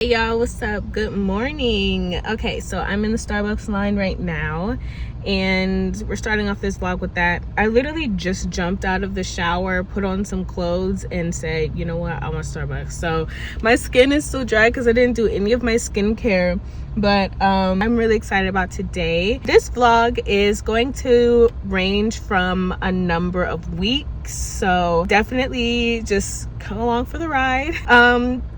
Hey y'all, what's up? Good morning. Okay, so I'm in the Starbucks line right now and we're starting off this vlog with that. I literally just jumped out of the shower, put on some clothes and said, you know what, I want Starbucks. So my skin is still dry because I didn't do any of my skincare, but I'm really excited about today. This vlog is going to range from a number of weeks, so definitely just come along for the ride.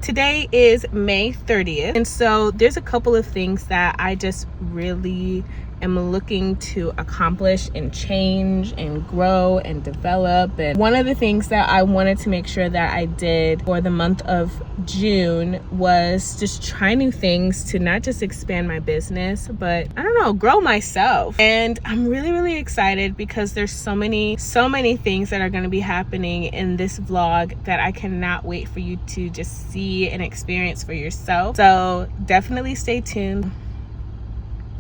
Today is May 30th, and so there's a couple of things that I just really am looking to accomplish and change and grow and develop. And one of the things that I wanted to make sure that I did for the month of June was just try new things to not just expand my business, but I don't know, grow myself. And I'm really excited because there's so many things that are going to be happening in this vlog that I cannot wait for you to just see and experience for yourself. So definitely stay tuned.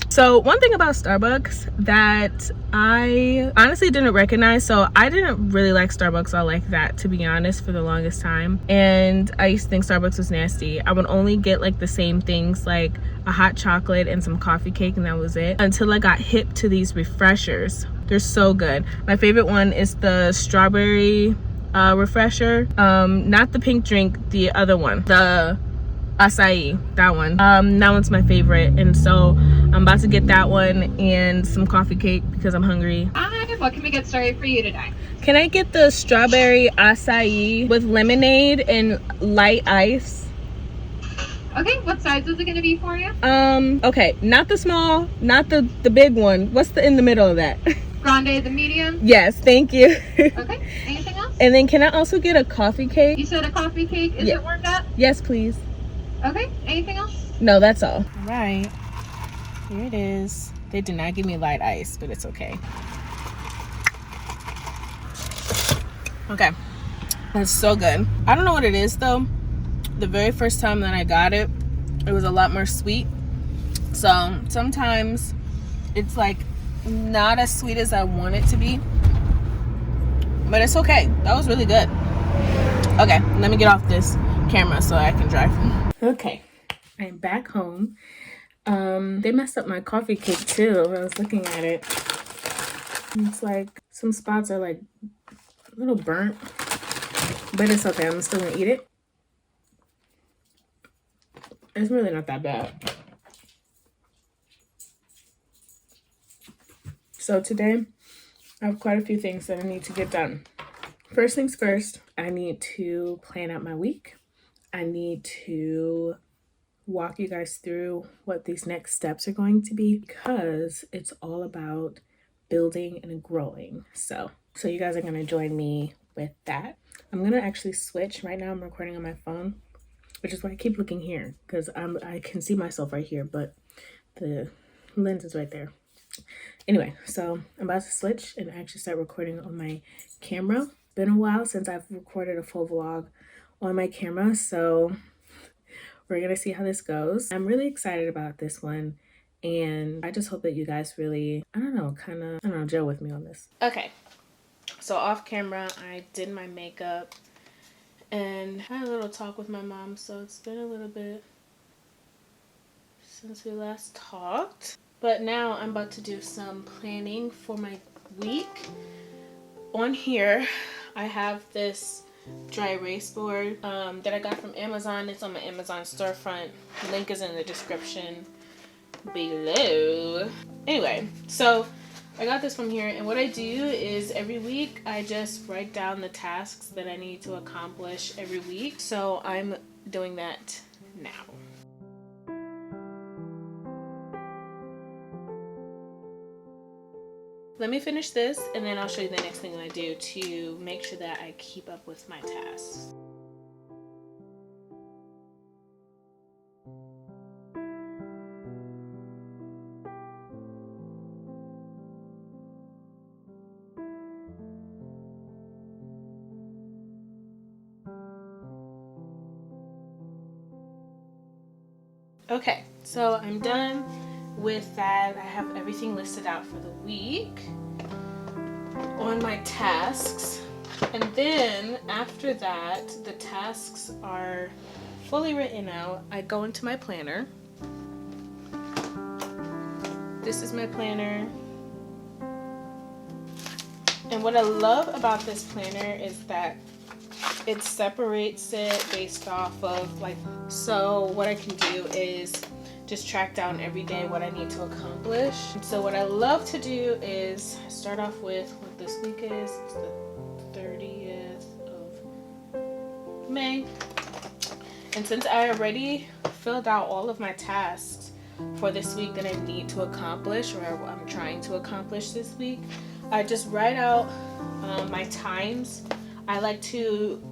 So one thing about Starbucks that I honestly didn't recognize, so I didn't really like Starbucks all like that, to be honest, for the longest time. And I used to think Starbucks was nasty. I would only get like the same things, like a hot chocolate and some coffee cake, and that was it, until I got hip to these refreshers. They're so good. My favorite one is the strawberry refresher. Not the pink drink, the other one, the acai, that one. That one's my favorite, and so I'm about to get that one and some coffee cake because I'm hungry. Hi, what can we get started for you today? Can I get the strawberry acai with lemonade and light ice? Okay, what size is it going to be for you? Okay, not the small, not the big one. What's the in the middle of that? Grande, the medium? Yes, thank you. Okay, anything else? And then can I also get a coffee cake? You said a coffee cake. Is it warmed up? Yes, please. Okay, anything else? No, that's all. All right, here it is. They did not give me light ice, but it's okay. Okay, that's so good. I don't know what it is though. The very first time that I got it, it was a lot more sweet. So sometimes it's like not as sweet as I want it to be, but it's okay. That was really good. Okay, let me get off this camera so I can drive. Okay, I'm back home. They messed up my coffee cake too. I was looking at it. It's like some spots are like a little burnt, but it's okay. I'm still gonna eat it. It's really not that bad. So today, I have quite a few things that I need to get done. First things first, I need to plan out my week. I need to walk you guys through what these next steps are going to be, because it's all about building and growing. So you guys are going to join me with that. I'm going to actually switch. Right now I'm recording on my phone, which is why I keep looking here, because I can see myself right here, but the lens is right there. Anyway, so I'm about to switch and actually start recording on my camera. It's been a while since I've recorded a full vlog on my camera, so we're gonna see how this goes. I'm really excited about this one, and I just hope that you guys really, gel with me on this. Okay, so off camera, I did my makeup and had a little talk with my mom, so it's been a little bit since we last talked. But now I'm about to do some planning for my week. On here, I have this dry erase board that I got from Amazon. It's on my Amazon storefront. The link is in the description below. Anyway, so I got this from here, and what I do is every week I just write down the tasks that I need to accomplish every week. So I'm doing that now. Let me finish this, and then I'll show you the next thing that I do to make sure that I keep up with my tasks. Okay, so I'm done with that. I have everything listed out for the week on my tasks, and then after that the tasks are fully written out, I go into my planner. This is my planner. And what I love about this planner is that it separates it based off of like, so what I can do is just track down every day what I need to accomplish. So what I love to do is start off with what this week is. It's the 30th of May. And since I already filled out all of my tasks for this week that I need to accomplish, or I'm trying to accomplish this week, I just write out my times. I like to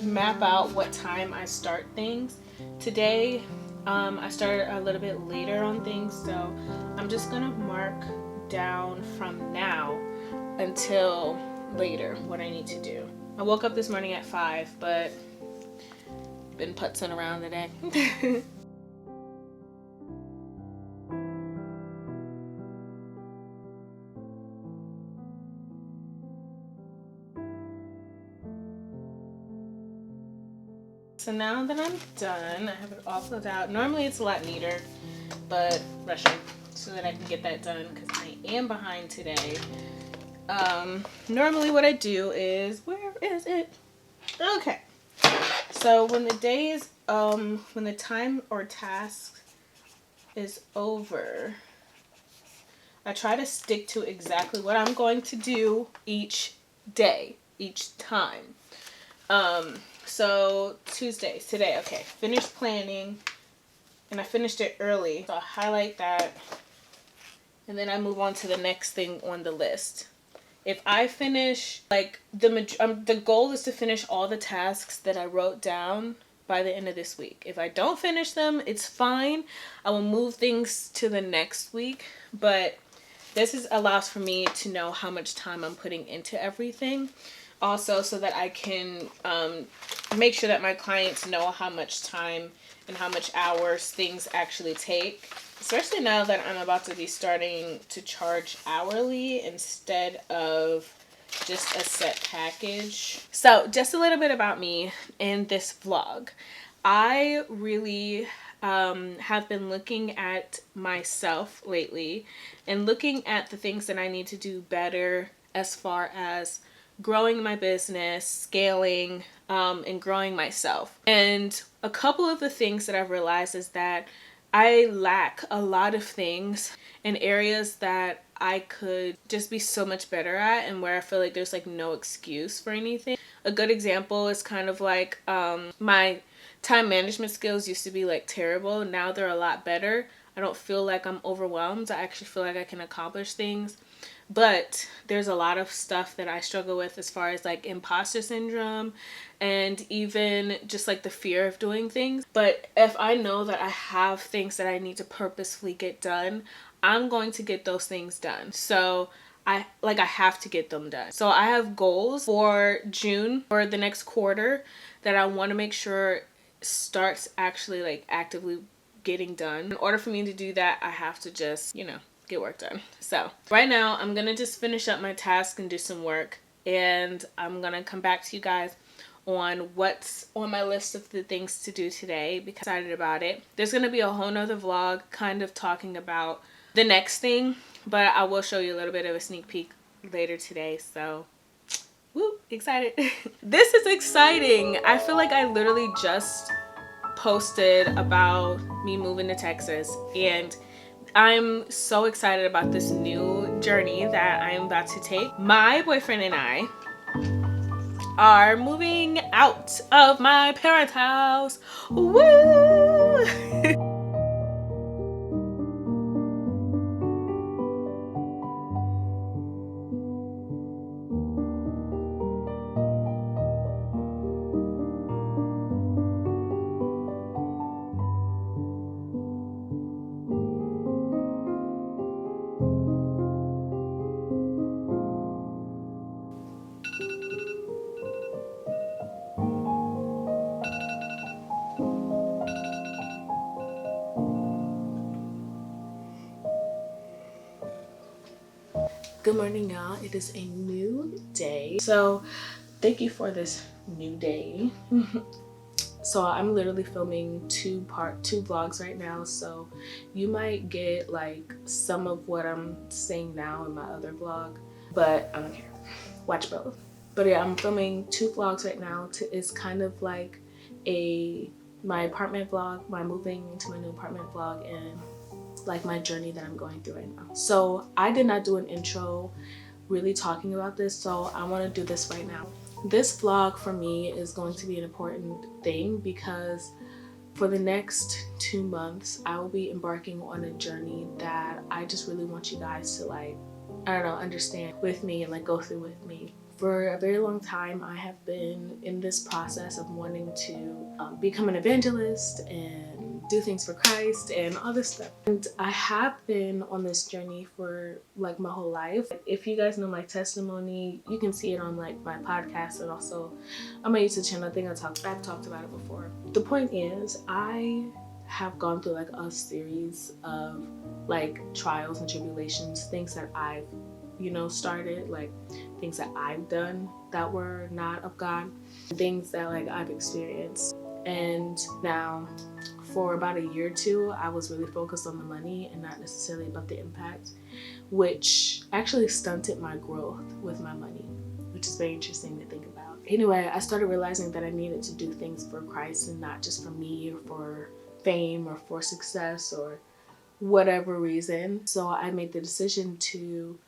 map out what time I start things. Today, I started a little bit later on things, so I'm just gonna mark down from now until later what I need to do. I woke up this morning at 5, but been putzing around today. So now that I'm done, I have it all filled out. Normally it's a lot neater, but rushing so that I can get that done because I am behind today. Normally what I do is, where is it? Okay. So when the day is, when the time or task is over, I try to stick to exactly what I'm going to do each day, each time. So Tuesdays, today, okay, finished planning, and I finished it early. So I highlight that, and then I move on to the next thing on the list. If I finish, like, the goal is to finish all the tasks that I wrote down by the end of this week. If I don't finish them, it's fine. I will move things to the next week, but this allows for me to know how much time I'm putting into everything. Also, so that I can make sure that my clients know how much time and how much hours things actually take. Especially now that I'm about to be starting to charge hourly instead of just a set package. So just a little bit about me in this vlog. I really have been looking at myself lately and looking at the things that I need to do better as far as growing my business, scaling, and growing myself. And a couple of the things that I've realized is that I lack a lot of things in areas that I could just be so much better at, and where I feel like there's like no excuse for anything. A good example is kind of like my time management skills used to be like terrible. Now they're a lot better. I don't feel like I'm overwhelmed. I actually feel like I can accomplish things. But there's a lot of stuff that I struggle with as far as like imposter syndrome and even just like the fear of doing things. But if I know that I have things that I need to purposefully get done, I'm going to get those things done. So I have to get them done. So I have goals for June, or the next quarter, that I want to make sure starts actually like actively getting done. In order for me to do that, I have to just, get work done. So right now I'm gonna just finish up my task and do some work, and I'm gonna come back to you guys on what's on my list of the things to do today, because I'm excited about it. There's gonna be a whole nother vlog kind of talking about the next thing, but I will show you a little bit of a sneak peek later today. So woo, excited. This is exciting. I feel like I literally just posted about me moving to Texas, and I'm so excited about this new journey that I am about to take. My boyfriend and I are moving out of my parents' house. Woo! Good morning, y'all. It is a new day. So thank you for this new day. So I'm literally filming two vlogs right now, so you might get like some of what I'm saying now in my other vlog, but I don't care. Watch both. But yeah, I'm filming two vlogs right now. It's kind of like my apartment vlog, my moving into my new apartment vlog, and like my journey that I'm going through right now. So I did not do an intro really talking about this, so I want to do this right now. This vlog for me is going to be an important thing because for the next 2 months I will be embarking on a journey that I just really want you guys to, like, I don't know, understand with me and like go through with me. For a very long time I have been in this process of wanting to become an evangelist and do things for Christ and all this stuff. And I have been on this journey for like my whole life. If you guys know my testimony, you can see it on like my podcast and also on my YouTube channel. I think I've talked about it before. The point is, I have gone through like a series of like trials and tribulations, things that I've started, like things that I've done that were not of God, things that like I've experienced. And now for about a year or two, I was really focused on the money and not necessarily about the impact, which actually stunted my growth with my money, which is very interesting to think about. Anyway, I started realizing that I needed to do things for Christ and not just for me or for fame or for success or whatever reason. So I made the decision to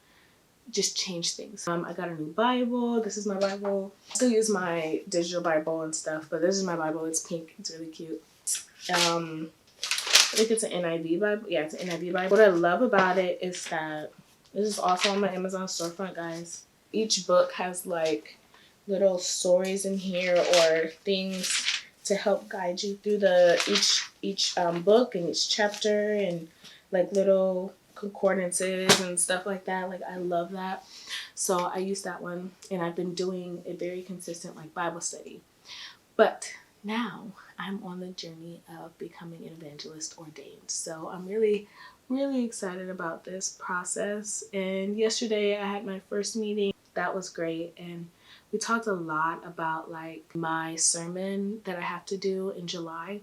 just change things. I got a new Bible. This is my Bible. I still use my digital Bible and stuff, but this is my Bible. It's pink. It's really cute. I think it's an NIV Bible. Yeah, it's an NIV Bible. What I love about it is that this is also on my Amazon storefront, guys. Each book has like little stories in here or things to help guide you through each book and each chapter, and like little concordances and stuff like that. Like, I love that. So I use that one, and I've been doing a very consistent like Bible study. But now I'm on the journey of becoming an evangelist ordained. So I'm really, really excited about this process. And yesterday I had my first meeting. That was great. And we talked a lot about like my sermon that I have to do in July.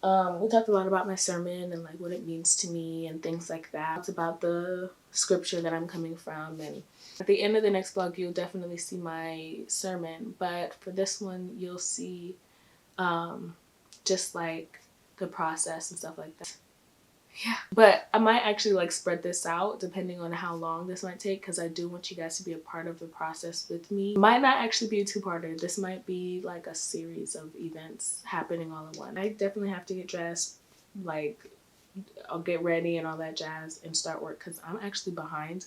We talked a lot about my sermon and like what it means to me and things like that. It's about the scripture that I'm coming from, and at the end of the next vlog you'll definitely see my sermon, but for this one you'll see just like the process and stuff like that. Yeah, but I might actually like spread this out depending on how long this might take, because I do want you guys to be a part of the process with me. It might not actually be a two-parter. This might be like a series of events happening all in one. I definitely have to get dressed, like I'll get ready and all that jazz and start work because I'm actually behind.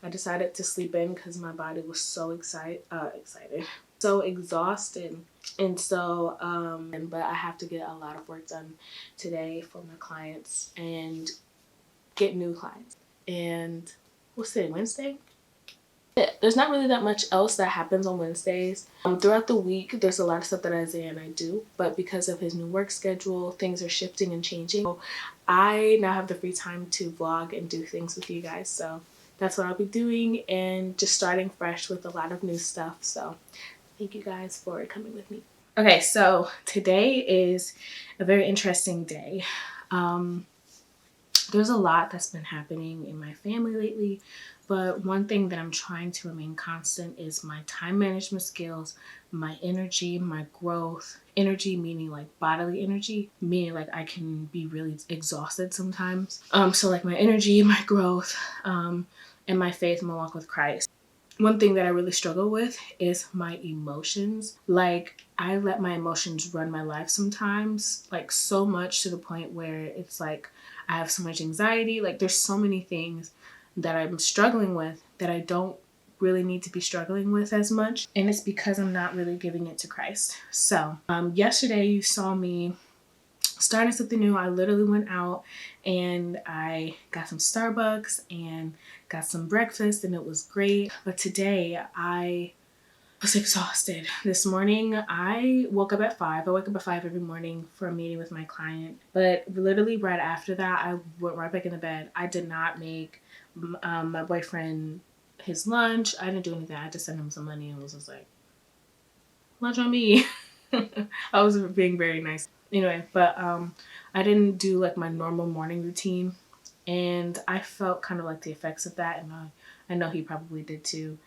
I decided to sleep in because my body was so excited, so exhausted. And so, but I have to get a lot of work done today for my clients and get new clients. And what's today, Wednesday? Yeah, there's not really that much else that happens on Wednesdays. Throughout the week, there's a lot of stuff that Isaiah and I do, but because of his new work schedule, things are shifting and changing. So I now have the free time to vlog and do things with you guys. So that's what I'll be doing, and just starting fresh with a lot of new stuff. So thank you guys for coming with me. Okay, so today is a very interesting day. There's a lot that's been happening in my family lately, but one thing that I'm trying to remain constant is my time management skills, my energy, my growth. Energy meaning like bodily energy, meaning like I can be really exhausted sometimes. So like my energy, my growth, and my faith, my walk with Christ. One thing that I really struggle with is my emotions. Like, I let my emotions run my life sometimes, like so much to the point where it's like I have so much anxiety. Like, there's so many things that I'm struggling with that I don't really need to be struggling with as much. And it's because I'm not really giving it to Christ. So yesterday you saw me starting something new. I literally went out and I got some Starbucks and got some breakfast, and it was great. But today I was exhausted. This morning I woke up at 5. I wake up at 5 every morning for a meeting with my client. But literally right after that, I went right back in the bed. I did not make my boyfriend his lunch. I didn't do anything. I just sent him some money and was just like, lunch on me. I was being very nice. Anyway, but I didn't do like my normal morning routine, and I felt kind of like the effects of that, and I know he probably did too.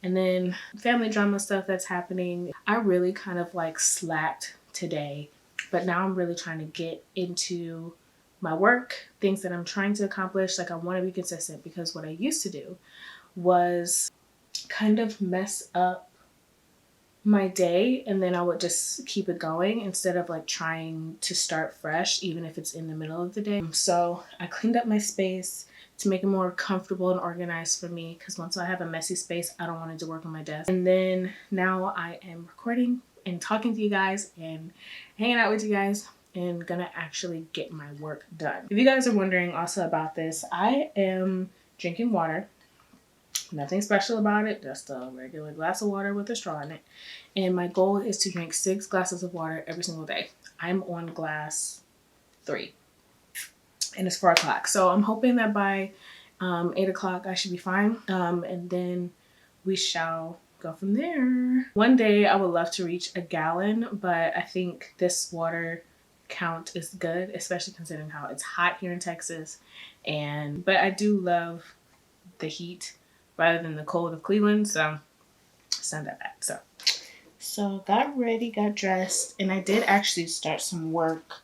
And then family drama stuff that's happening. I really kind of like slacked today, but now I'm really trying to get into my work, things that I'm trying to accomplish. Like I want to be consistent, because what I used to do was kind of mess up my day, and then I would just keep it going instead of like trying to start fresh, even if it's in the middle of the day. So I cleaned up my space to make it more comfortable and organized for me, because once I have a messy space, I don't want to do work on my desk. And then now I am recording and talking to you guys and hanging out with you guys, and gonna actually get my work done. If you guys are wondering also about this, I am drinking water. Nothing special about it, just a regular glass of water with a straw in it. And my goal is to drink 6 glasses of water every single day. I'm on glass 3, and it's 4 o'clock. So I'm hoping that by 8 o'clock I should be fine. And then we shall go from there. One day I would love to reach a gallon, but I think this water count is good, especially considering how it's hot here in Texas. But I do love the heat rather than the cold of Cleveland, so it's not that bad. So got ready, got dressed, and I did actually start some work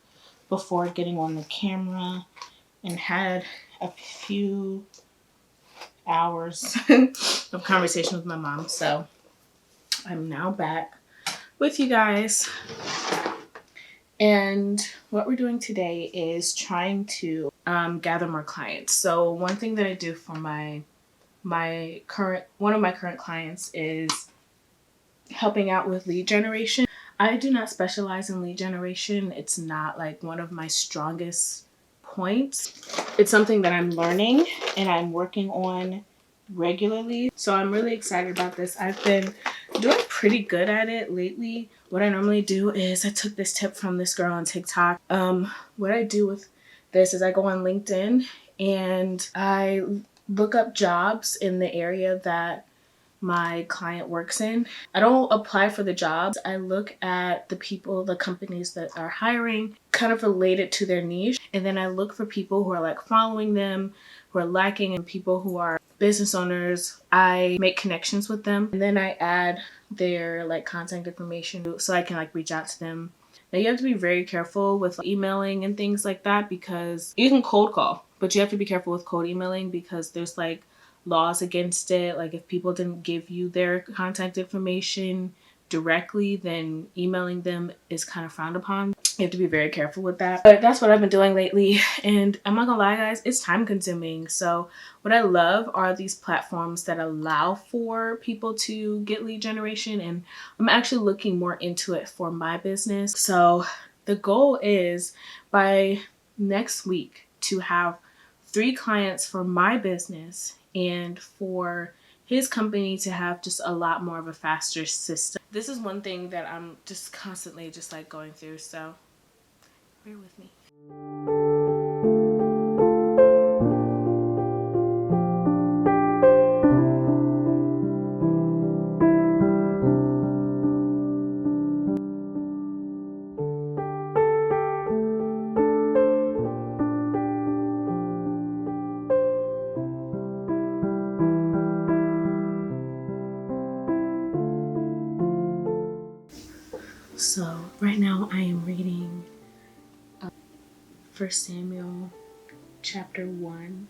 before getting on the camera, and had a few hours of conversation with my mom. So I'm now back with you guys, and what we're doing today is trying to gather more clients. So one thing that I do for one of my current clients is helping out with lead generation. I do not specialize in lead generation. It's not like one of my strongest points. It's something that I'm learning and I'm working on regularly. So I'm really excited about this. I've been doing pretty good at it lately. What I normally do is, I took this tip from this girl on TikTok. What I do with this is I go on LinkedIn and I look up jobs in the area that my client works in. I don't apply for the jobs. I look at the companies that are hiring, kind of related to their niche. And then I look for people who are like following them, who are liking, and people who are business owners. I make connections with them, and then I add their like contact information so I can like reach out to them. Now you have to be very careful with emailing and things like that, because you can cold call, but you have to be careful with cold emailing because there's like laws against it. Like if people didn't give you their contact information directly, then emailing them is kind of frowned upon. You have to be very careful with that. But that's what I've been doing lately, and I'm not gonna lie guys, it's time consuming. So what I love are these platforms that allow for people to get lead generation, and I'm actually looking more into it for my business. So the goal is by next week to have 3 clients for my business, and for his company to have just a lot more of a faster system. This is one thing that I'm just constantly just like going through, so bear with me. So right now I am reading 1 Samuel chapter 1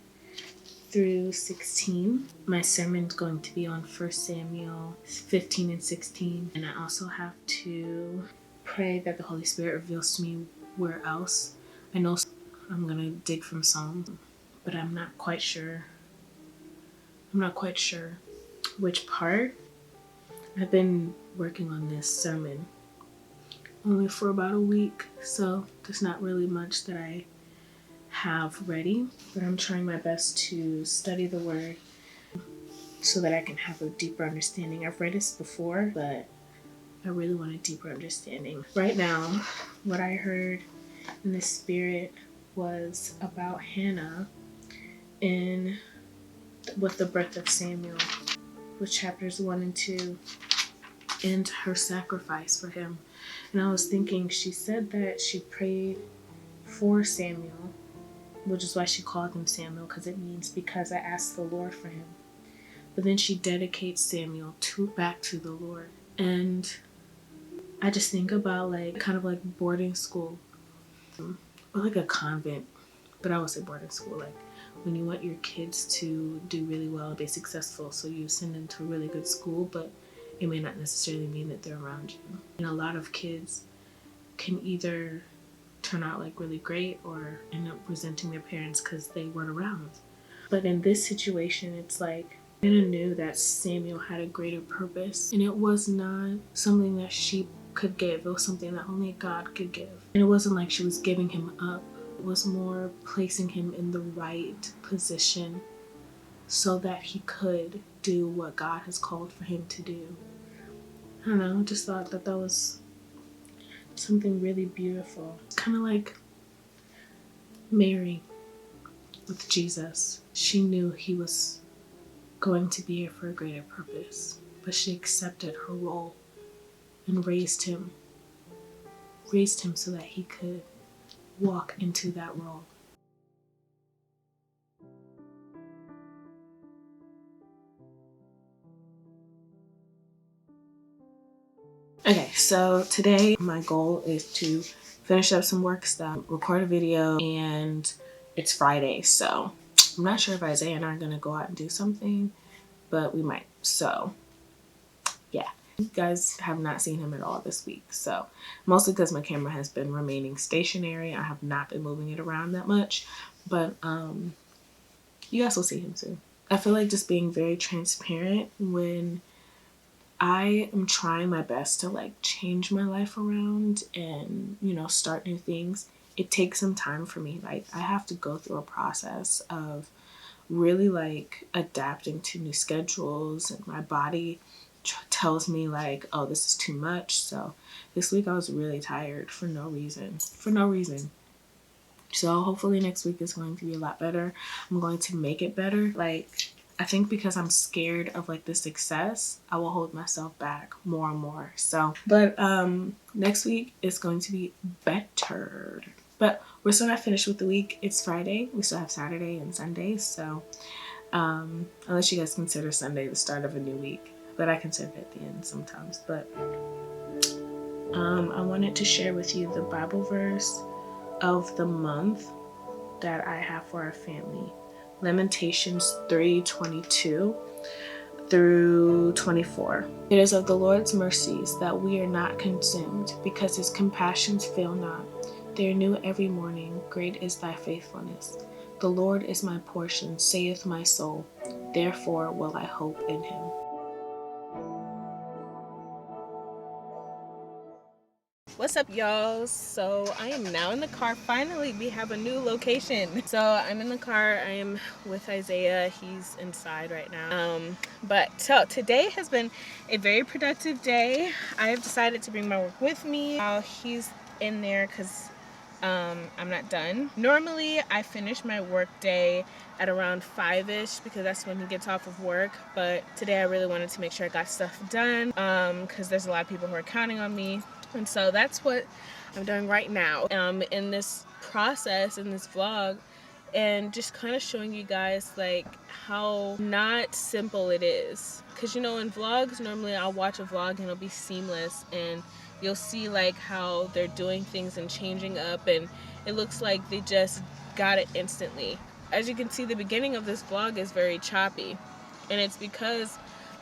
through 16. My sermon's going to be on 1 Samuel 15 and 16. And I also have to pray that the Holy Spirit reveals to me where else. I know I'm going to dig from Psalms, but I'm not quite sure which part. I've been working on this sermon only for about a week, so there's not really much that I have ready, but I'm trying my best to study the word so that I can have a deeper understanding. I've read this before, but I really want a deeper understanding. Right now, what I heard in the spirit was about Hannah with the birth of Samuel, with chapters 1 and 2, and her sacrifice for him. And I was thinking, she said that she prayed for Samuel, which is why she called him Samuel, because it means because I asked the Lord for him. But then she dedicates Samuel back to the Lord. And I just think about like kind of like boarding school, or like a convent, but I would say boarding school, like when you want your kids to do really well and be successful, so you send them to a really good school, but it may not necessarily mean that they're around you. And a lot of kids can either turn out like really great or end up resenting their parents because they weren't around. But in this situation, it's like Anna knew that Samuel had a greater purpose, and it was not something that she could give. It was something that only God could give. And it wasn't like she was giving him up. It was more placing him in the right position so that he could do what God has called for him to do. I don't know, I just thought that that was something really beautiful. It's kind of like Mary with Jesus. She knew he was going to be here for a greater purpose, but she accepted her role and raised him so that he could walk into that role. Okay, so today my goal is to finish up some work stuff, record a video, and it's Friday, so I'm not sure if Isaiah and I are gonna go out and do something, but we might. So yeah, you guys have not seen him at all this week, so mostly because my camera has been remaining stationary. I have not been moving it around that much, but you guys will see him soon. I feel like just being very transparent when I am trying my best to like change my life around and, you know, start new things. It takes some time for me. Like I have to go through a process of really like adapting to new schedules, and my body tells me like, oh, this is too much. So this week I was really tired for no reason. So hopefully next week is going to be a lot better. I'm going to make it better. Like I think because I'm scared of like the success, I will hold myself back more and more. So, but next week is going to be better. But we're still not finished with the week. It's Friday. We still have Saturday and Sunday. So, unless you guys consider Sunday the start of a new week, but I consider it at the end sometimes. But I wanted to share with you the Bible verse of the month that I have for our family. Lamentations 3:22 through 24. It is of the Lord's mercies that we are not consumed, because his compassions fail not. They are new every morning. Great is thy faithfulness. The Lord is my portion, saith my soul. Therefore will I hope in him. What's up, y'all? So I am now in the car. Finally, we have a new location. So I'm in the car. I am with Isaiah. He's inside right now. So today has been a very productive day. I have decided to bring my work with me while he's in there because I'm not done. Normally, I finish my work day at around 5-ish because that's when he gets off of work. But today I really wanted to make sure I got stuff done because there's a lot of people who are counting on me. And so that's what I'm doing right now in this process, in this vlog, and just kind of showing you guys like how not simple it is. Because you know, in vlogs, normally I'll watch a vlog and it'll be seamless and you'll see like how they're doing things and changing up, and it looks like they just got it instantly. As you can see, the beginning of this vlog is very choppy, and it's because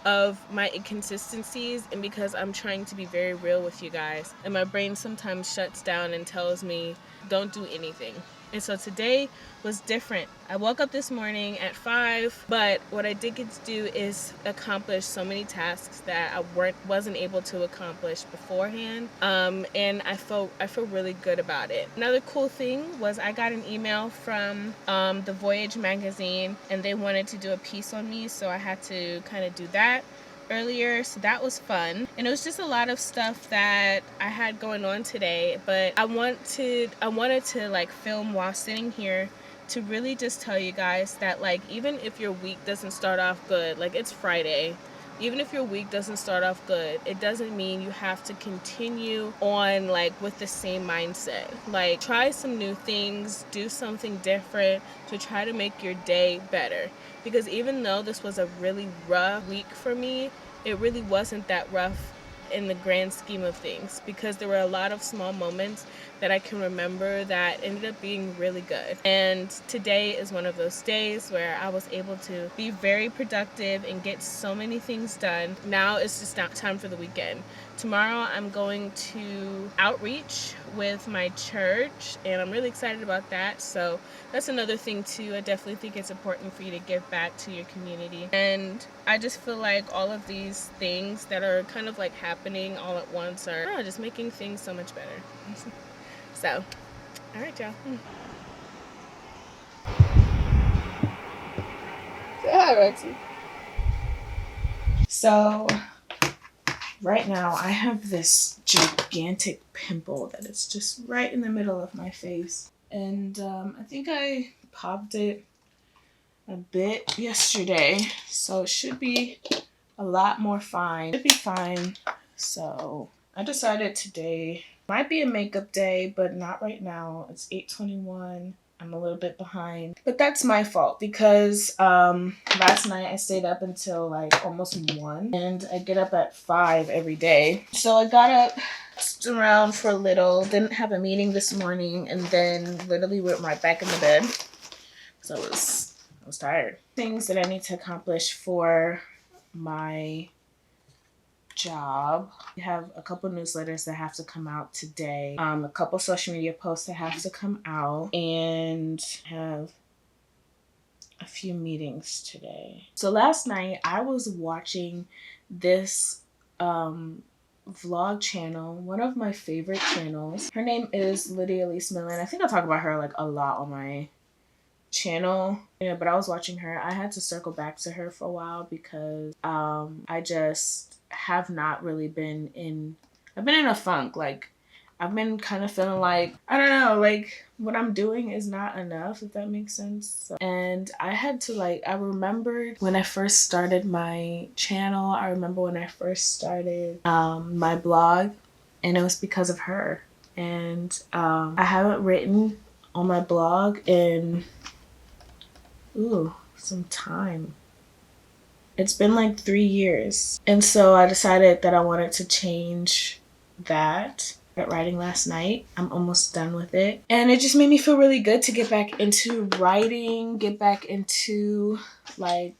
of my inconsistencies and because I'm trying to be very real with you guys, and my brain sometimes shuts down and tells me don't do anything. And so today was different. I woke up this morning at 5, but what I did get to do is accomplish so many tasks that I wasn't able to accomplish beforehand, and I feel really good about it. Another cool thing was I got an email from the Voyage magazine, and they wanted to do a piece on me, so I had to kind of do that earlier, so that was fun. And it was just a lot of stuff that I had going on today, but I wanted to like film while sitting here to really just tell you guys that like even if your week doesn't start off good, like it's Friday, Even if your week doesn't start off good, it doesn't mean you have to continue on like with the same mindset. Like, try some new things, do something different to try to make your day better. Because even though this was a really rough week for me, it really wasn't that rough in the grand scheme of things, because there were a lot of small moments that I can remember that ended up being really good. And today is one of those days where I was able to be very productive and get so many things done. Now it's just not time for the weekend. Tomorrow I'm going to outreach with my church, and I'm really excited about that. So that's another thing too. I definitely think it's important for you to give back to your community. And I just feel like all of these things that are kind of like happening all at once are just making things so much better. So, all right, y'all. Say hi, Rexy. So, right now I have this gigantic pimple that is just right in the middle of my face. And I think I popped it a bit yesterday. So it should be a lot more fine. It should be fine. So I decided today might be a makeup day, but not right now. It's 8:21. I'm a little bit behind, but that's my fault because last night I stayed up until like almost 1, and I get up at 5 every day. So I got up, stood around for a little, didn't have a meeting this morning, and then literally went right back in the bed. So I was tired. Things that I need to accomplish for my job. We have a couple newsletters that have to come out today, a couple social media posts that have to come out, and have a few meetings today. So last night I was watching this vlog channel, one of my favorite channels. Her name is Lydia Elise Millen. I think I talk about her like a lot on my channel. Yeah, but I was watching her. I had to circle back to her for a while because I just have not really been in, I've been in a funk. Like, I've been kind of feeling like, I don't know, like what I'm doing is not enough, if that makes sense. So, and I had to I remembered when I first started my channel, I remember when I first started my blog, and it was because of her. And I haven't written on my blog in some time. It's been like 3 years. And so I decided that I wanted to change that. I started writing last night. I'm almost done with it. And it just made me feel really good to get back into writing, get back into like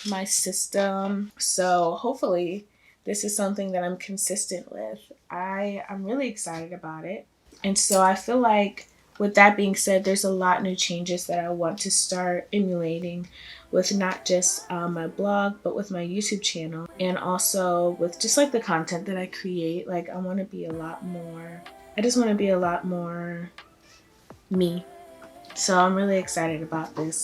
my system. So hopefully this is something that I'm consistent with. I'm really excited about it. And so I feel like, with that being said, there's a lot new changes that I want to start emulating with not just my blog, but with my YouTube channel, and also with just like the content that I create. Like, I just want to be a lot more me. So I'm really excited about this.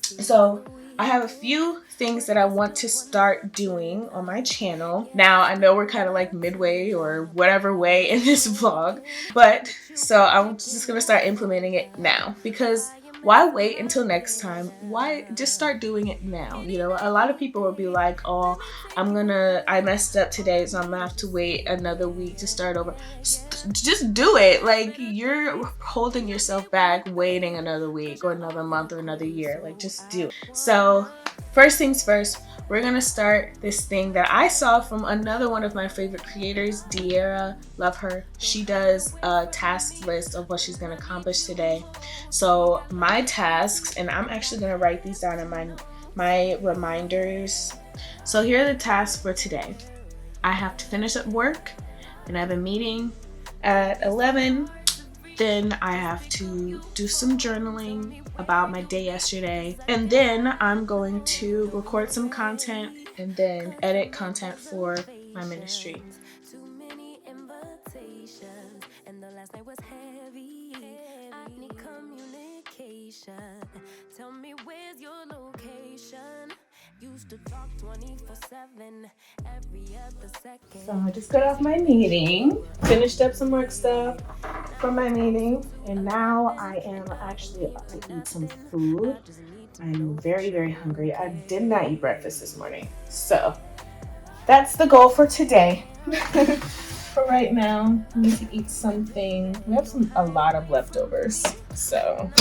So I have a few things that I want to start doing on my channel. Now, I know we're kind of like midway or whatever way in this vlog, but so I'm just going to start implementing it now, because why wait until next time? Why just start doing it now? You know, a lot of people will be like, oh, I messed up today, so I'm gonna have to wait another week to start over. Just do it. Like, you're holding yourself back waiting another week or another month or another year. Like, just do it. So first things first, we're gonna start this thing that I saw from another one of my favorite creators, Diera. Love her. She does a task list of what she's gonna accomplish today. So my tasks, and I'm actually gonna write these down in my reminders. So here are the tasks for today. I have to finish up work, and I have a meeting at 11. Then I have to do some journaling about my day yesterday. And then I'm going to record some content and then edit content for my ministry. Tell me, where's your location? Used to talk 24/7 every other second. So I just got off my meeting, finished up some work stuff from my meeting, and now I am actually about to eat some food. I'm very, very hungry. I did not eat breakfast this morning, so that's the goal for today. For right now, we need to eat something. We have a lot of leftovers, so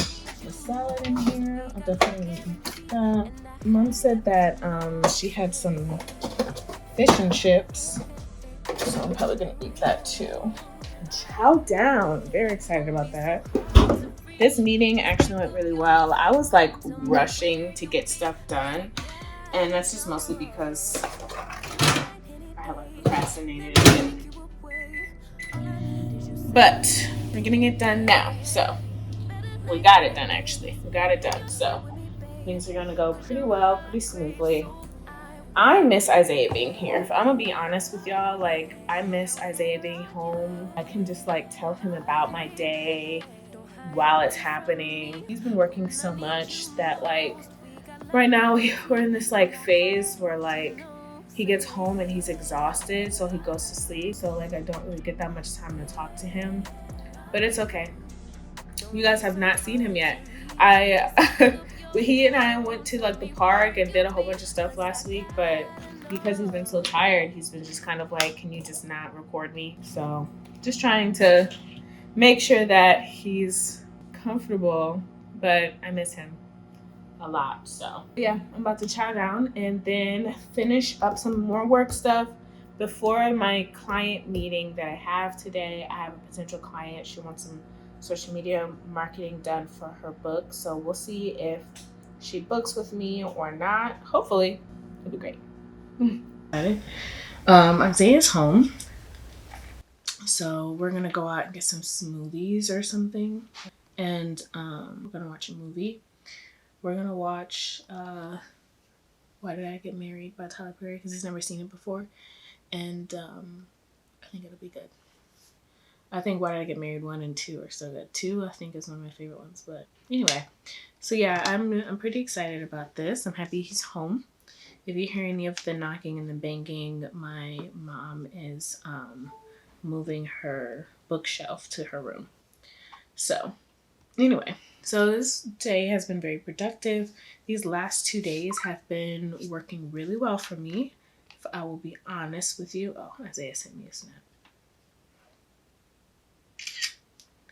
the salad in here. I'll definitely eat that. Mom said that she had some fish and chips, so I'm probably gonna eat that too. Chow down! Very excited about that. This meeting actually went really well. I was like rushing to get stuff done, and that's just mostly because I have like procrastinated a bit. But we're getting it done now, so we got it done. Actually, we got it done. So things are gonna go pretty well, pretty smoothly. I miss Isaiah being here. If I'm gonna be honest with y'all, like I miss Isaiah being home. I can just like tell him about my day while it's happening. He's been working so much that like right now we're in this like phase where like he gets home and he's exhausted, so he goes to sleep. So like I don't really get that much time to talk to him, but it's okay. You guys have not seen him yet. He and I went to like the park and did a whole bunch of stuff last week, but because he's been so tired, he's been just kind of like, can you just not record me? So just trying to make sure that he's comfortable, but I miss him a lot. So yeah, I'm about to chow down and then finish up some more work stuff before my client meeting that I have today. I have a potential client. She wants some social media marketing done for her book, so we'll see if she books with me or not. Hopefully it'll be great. Isaiah's home, so we're gonna go out and get some smoothies or something, and we're gonna watch a movie. We're gonna watch Why Did I Get Married by Tyler Perry, because he's never seen it before, and I think it'll be good. I think Why Did I Get Married 1 and 2 are so good. 2 I think is one of my favorite ones, but anyway. So yeah, I'm pretty excited about this. I'm happy he's home. If you hear any of the knocking and the banging, my mom is moving her bookshelf to her room. So anyway, so this day has been very productive. These last 2 days have been working really well for me, if I will be honest with you. Oh, Isaiah sent me a snap.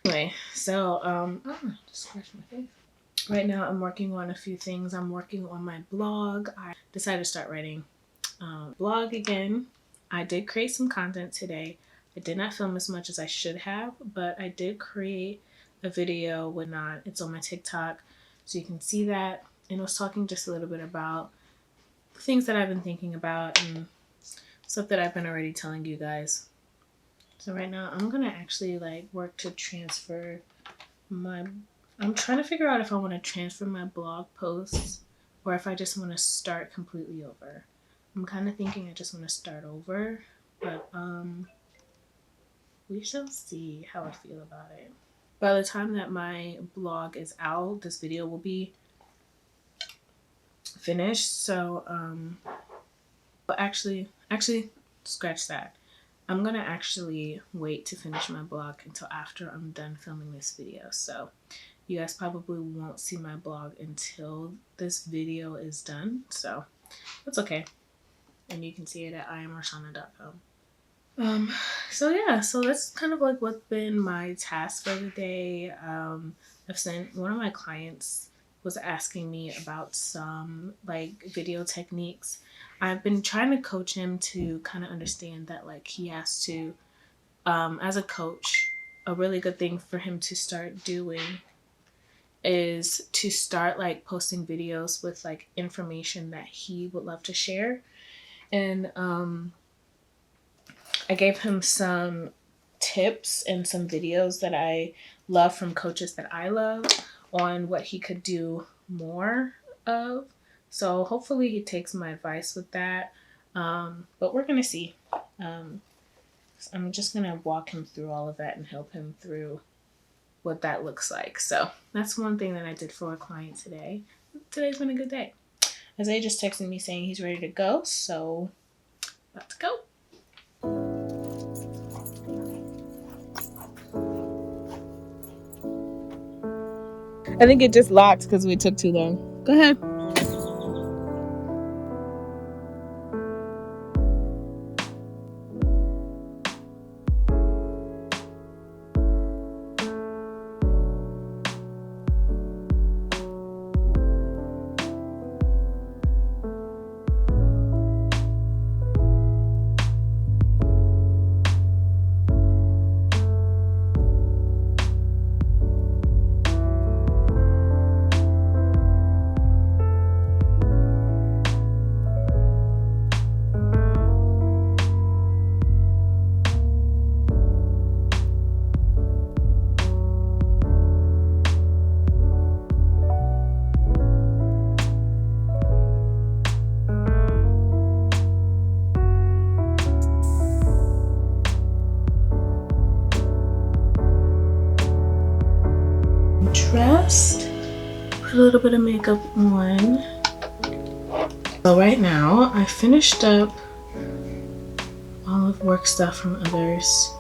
Anyway, so just scratch my face. Right now I'm working on a few things. I'm working on my blog. I decided to start writing blog again. I did create some content today. I did not film as much as I should have, but I did create a video whatnot. It's on my TikTok, so you can see that. And I was talking just a little bit about things that I've been thinking about and stuff that I've been already telling you guys. So right now I'm gonna actually like work to transfer I'm trying to figure out if I want to transfer my blog posts or if I just want to start completely over. I'm kind of thinking I just want to start over, but we shall see how I feel about it. By the time that my blog is out, this video will be finished. So but actually scratch that. I'm gonna actually wait to finish my blog until after I'm done filming this video. So you guys probably won't see my blog until this video is done. So that's okay. And you can see it at iamarshawna.com. So yeah, so that's kind of like what's been my task for the day. I've sent one of my clients was asking me about some like video techniques. I've been trying to coach him to kind of understand that like he has to, as a coach, a really good thing for him to start doing is to start like posting videos with like information that he would love to share. And I gave him some tips and some videos that I love from coaches that I love on what he could do more of. So hopefully he takes my advice with that. But we're going to see. I'm just going to walk him through all of that and help him through what that looks like. So that's one thing that I did for a client today. Today's been a good day. Isaiah just texted me saying he's ready to go. So let's go. I think it just locked because we took too long. Go ahead. put a little bit of makeup on. So right now I finished up all of work stuff from others.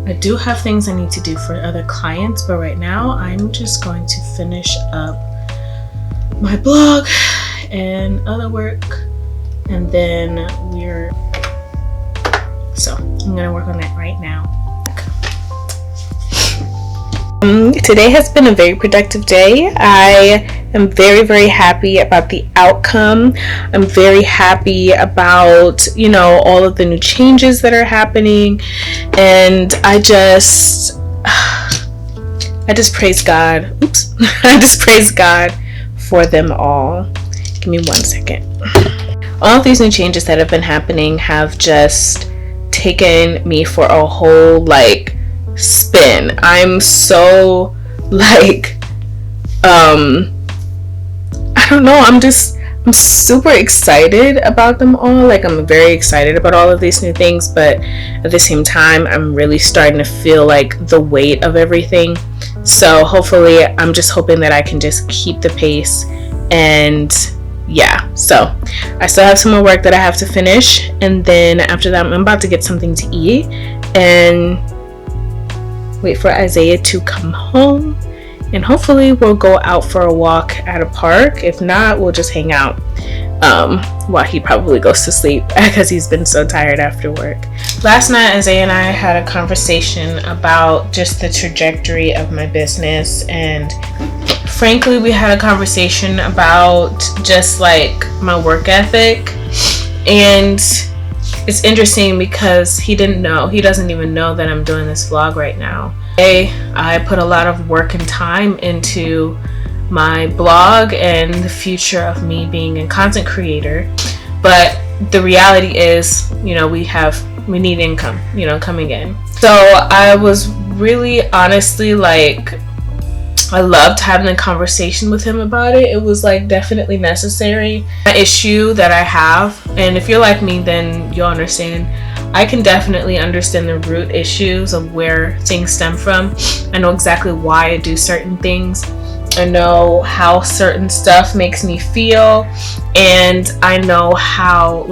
I do have things I need to do for other clients, but right now I'm just going to finish up my blog and other work, and then I'm gonna work on that right now. Today has been a very productive day. I am very, very happy about the outcome. I'm very happy about, all of the new changes that are happening, and I just praise God. Oops. I just praise God for them all. Give me 1 second. All of these new changes that have been happening have just taken me for a whole spin. I'm so I don't know, I'm super excited about them all. I'm very excited about all of these new things, but at the same time I'm really starting to feel the weight of everything. So hopefully, I'm just hoping that I can just keep the pace. And yeah, so I still have some more work that I have to finish, and then after that I'm about to get something to eat and wait for Isaiah to come home, and hopefully we'll go out for a walk at a park. If not, we'll just hang out while he probably goes to sleep because he's been so tired after work. Last night, Isaiah and I had a conversation about just the trajectory of my business, and frankly, we had a conversation about just my work ethic. And it's interesting because he doesn't even know that I'm doing this vlog right now. I put a lot of work and time into my blog and the future of me being a content creator, but the reality is, we need income, coming in. So I was really honestly I loved having a conversation with him about it. It was definitely necessary. An issue that I have, and if you're like me, then you'll understand. I can definitely understand the root issues of where things stem from. I know exactly why I do certain things. I know how certain stuff makes me feel, and I know how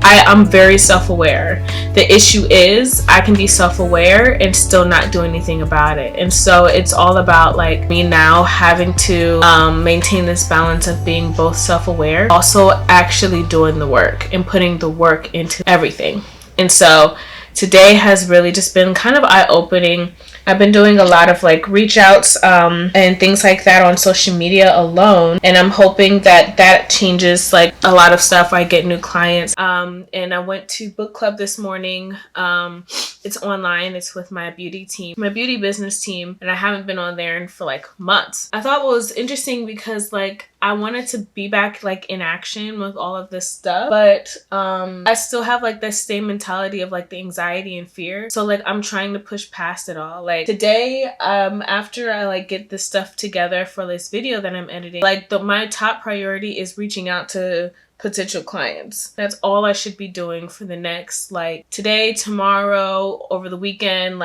I'm very self-aware. The issue is I can be self-aware and still not do anything about it. And so it's all about me now having to maintain this balance of being both self-aware, also actually doing the work and putting the work into everything. And so today has really just been kind of eye-opening. I've been doing a lot of reach outs and things like that on social media alone, and I'm hoping that changes a lot of stuff. I get new clients, and I went to book club this morning. It's online. It's with my beauty beauty business team, and I haven't been on there for months. I thought it was interesting because I wanted to be back in action with all of this stuff, but I still have this same mentality of the anxiety and fear. So I'm trying to push past it all. Today, after I get this stuff together for this video that I'm editing, my top priority is reaching out to potential clients. That's all I should be doing for the next today, tomorrow, over the weekend.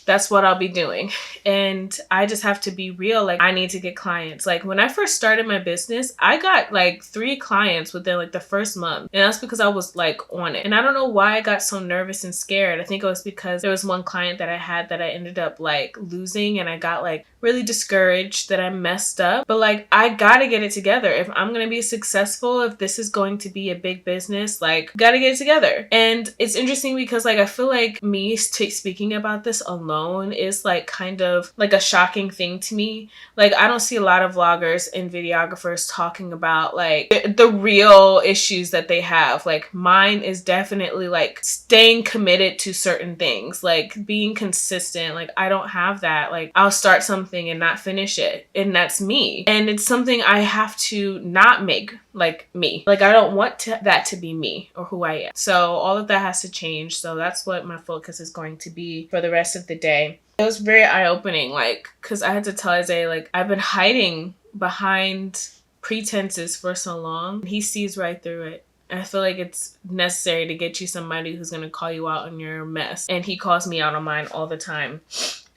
That's what I'll be doing. And I just have to be real. I need to get clients. When I first started my business, I got 3 clients within the first month. And that's because I was on it. And I don't know why I got so nervous and scared. I think it was because there was one client that I had that I ended up losing, and I got really discouraged that I messed up. But I gotta get it together. If I'm gonna be successful, if this is going to be a big business, gotta get it together. And it's interesting because I feel me speaking about this alone is kind of a shocking thing to me. I don't see a lot of vloggers and videographers talking about the real issues that they have. Mine is definitely staying committed to certain things, being consistent. I don't have that. I'll start something and not finish it, and that's me. And it's something I have to not make me. I don't want that to be me or who I am. So all of that has to change. So that's what my focus is going to be for the rest of the day. It was very eye-opening, because I had to tell Isaiah, I've been hiding behind pretenses for so long. He sees right through it. I feel it's necessary to get you somebody who's going to call you out on your mess. And he calls me out on mine all the time.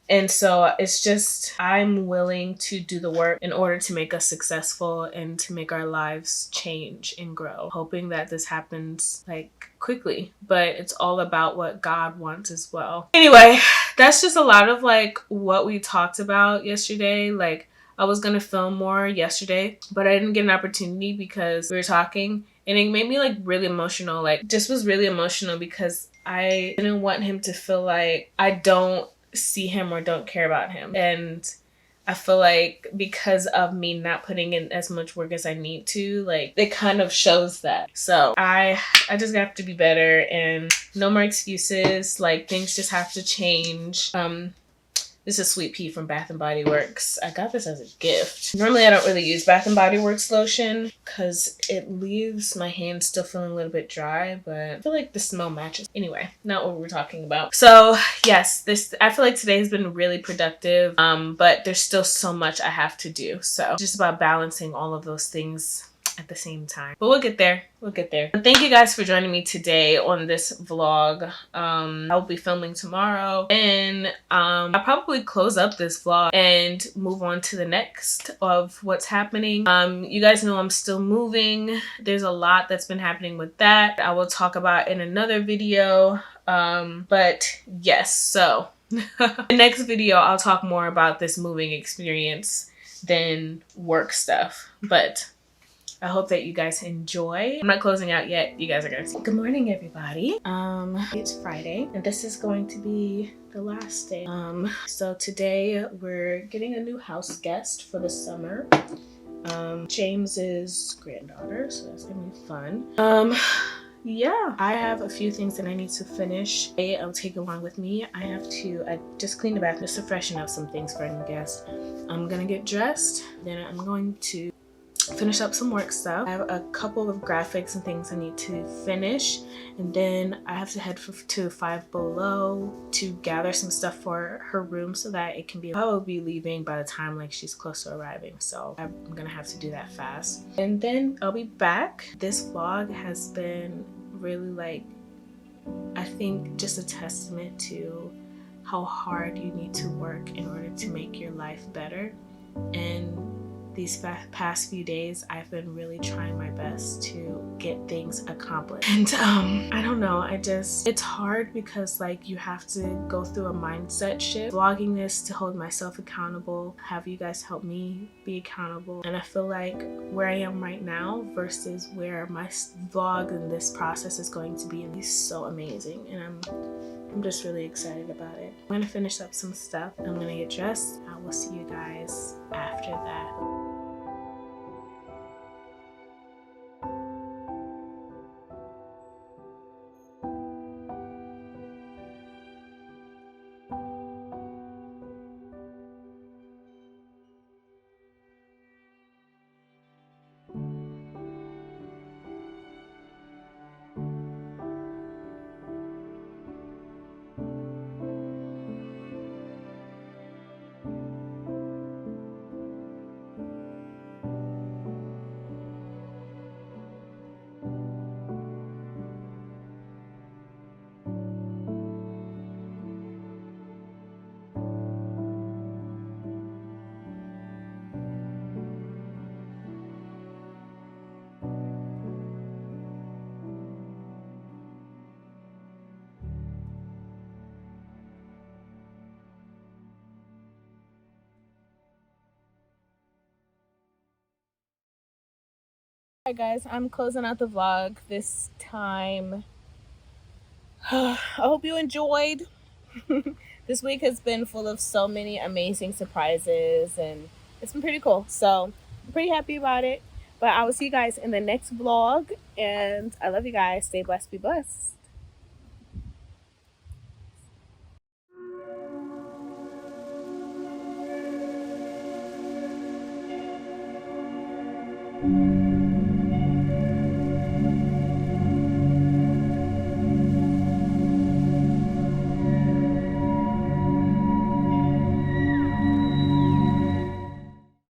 And so it's just, I'm willing to do the work in order to make us successful and to make our lives change and grow. Hoping that this happens like quickly, but it's all about what God wants as well. Anyway, that's just a lot of like what we talked about yesterday. Like, I was gonna film more yesterday, but I didn't get an opportunity because we were talking, and it made me like really emotional. Like, just was really emotional because I didn't want him to feel like I don't see him or don't care about him. And I feel like because of me not putting in as much work as I need to, like, it kind of shows that. So I just have to be better, and no more excuses. Like, things just have to change. This is Sweet Pea from Bath & Body Works. I got this as a gift. Normally I don't really use Bath & Body Works lotion because it leaves my hands still feeling a little bit dry, but I feel like the smell matches. Anyway, not what we're talking about. So yes, I feel like today has been really productive, but there's still so much I have to do. So just about balancing all of those things at the same time, but we'll get there. But thank you guys for joining me today on this vlog. I'll be filming tomorrow, and I'll probably close up this vlog and move on to the next of what's happening. You guys know I'm still moving. There's a lot that's been happening with that I will talk about in another video, but yes, so the next video I'll talk more about this moving experience than work stuff, but I hope that you guys enjoy. I'm not closing out yet. You guys are gonna see. Good morning, everybody. It's Friday, and this is going to be the last day. So today we're getting a new house guest for the summer. James's granddaughter, so that's gonna be fun. Yeah, I have a few things that I need to finish. I'll take along with me. I just cleaned the bathroom just to freshen up some things for a new guest. I'm gonna get dressed, then I'm going to finish up some work stuff. I have a couple of graphics and things I need to finish, and then I have to head to Five Below to gather some stuff for her room so that it can be, I will be leaving by the time like she's close to arriving, so I'm gonna have to do that fast, and then I'll be back. This vlog has been really, like, I think just a testament to how hard you need to work in order to make your life better. And these past few days, I've been really trying my best to get things accomplished. And I don't know, it's hard because like you have to go through a mindset shift. Vlogging this to hold myself accountable, have you guys help me be accountable. And I feel like where I am right now versus where my vlog and this process is going to be is so amazing. And I'm just really excited about it. I'm gonna finish up some stuff. I'm gonna get dressed. I will see you guys after that. Alright guys, I'm closing out the vlog this time. I hope you enjoyed. This week has been full of so many amazing surprises, and it's been pretty cool. So I'm pretty happy about it. But I will see you guys in the next vlog, and I love you guys. Stay blessed, be blessed.